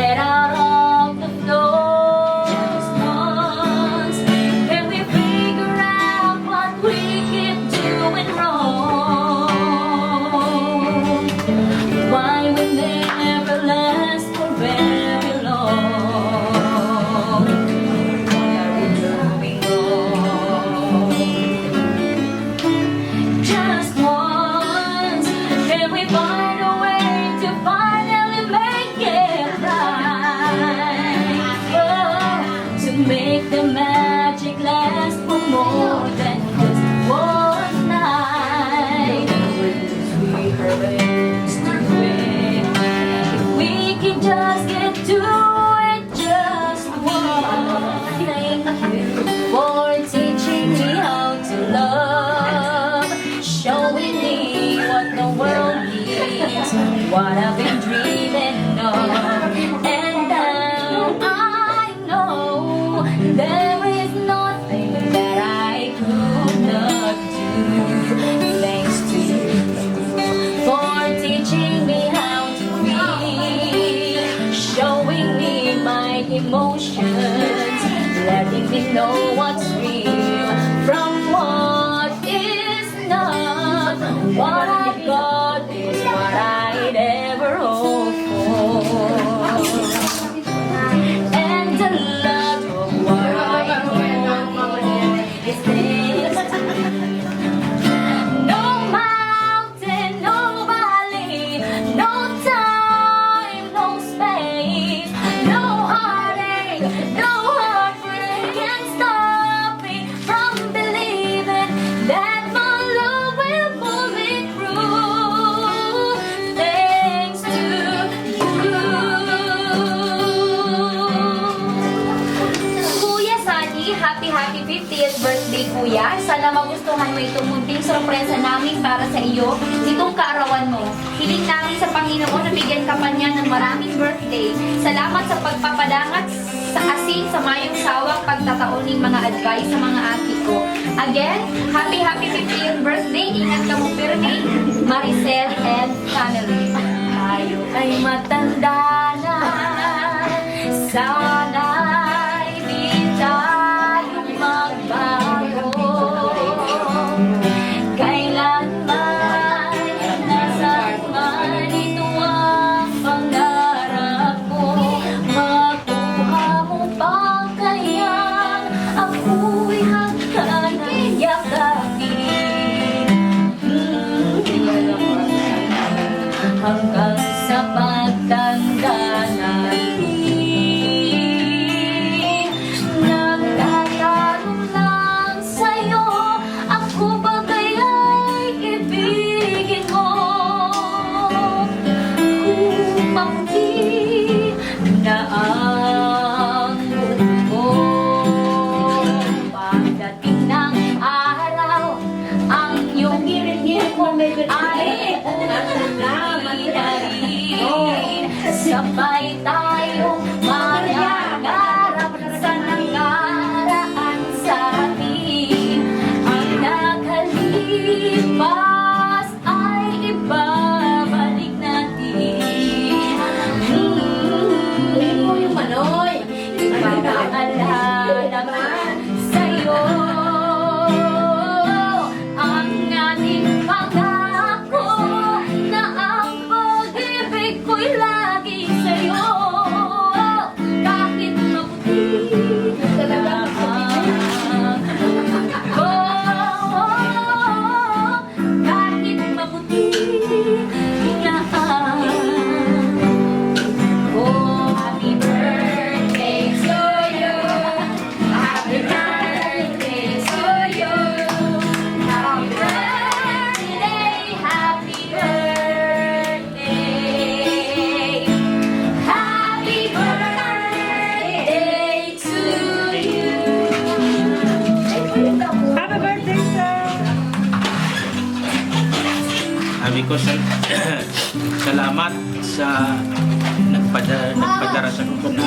get out of the flow. Just once, can we figure out what we keep doing wrong? Why will they never last for very long? What are we doing wrong? Just once, can we find a way to finally make it right? Oh, to make the magic last for more than just one night. We used to wait. If we could just get to it just once. Thank you for teaching me how to love, showing me what the world needs, what I've been dreaming of. And now I know there is nothing that I could not do. Thanks to you for teaching me how to feel, showing me my emotions, letting me know what's real from what is not. What I've got is what I'd ever hoped for, and the love of what I want is this. No mountain, no valley, no time, no space, no heartache, no heartbreak can stop me from believing that my love will pull me through. Thanks to you. Kuya Sunny, happy 50th birthday, Kuya. Sana magustuhan mo itong munting sorpresa namin para sa iyo nitong kaarawan mo. Hiling namin sa Panginoon na bigyan ka pa niya ng maraming birthday. Salamat sa pagpapadangat sa asin sa mayong sawang pagtataon ng mga advice sa mga ati ko. Again, happy 50th birthday. Ingat ka mo pirmi, Maricel and family. Tayo ay matanda na. Sana'y di tayong magbago. Kailanman, nasaan man ito ang pangarap ko. Makuha mo pa kaya ako'y hanggang yakapin. Hanggang sa pagtanda natin, nagtatanong lang sa'yo, ako ba kaya'y ibigin mo? Kung maputi na ang buko, pagdating ng araw, ang iyong ngiri-ngiri mo ay unamin na rin. Sabay tayong manangarap sa nangaraan sa atin. Ang nakalipas ay ibabalik natin. Mo yung manoy, ipapaalala sa'yo ang ating pangako na ang pag-ibig ko'y lagi sa'yo. Kahit maputi na kahit maputi na happy birthday to you. Happy birthday to you. Happy birthday, happy birthday. Happy birthday to you. Happy birthday, sir! Sabi ko, salamat sa nagpadara sa kuko na.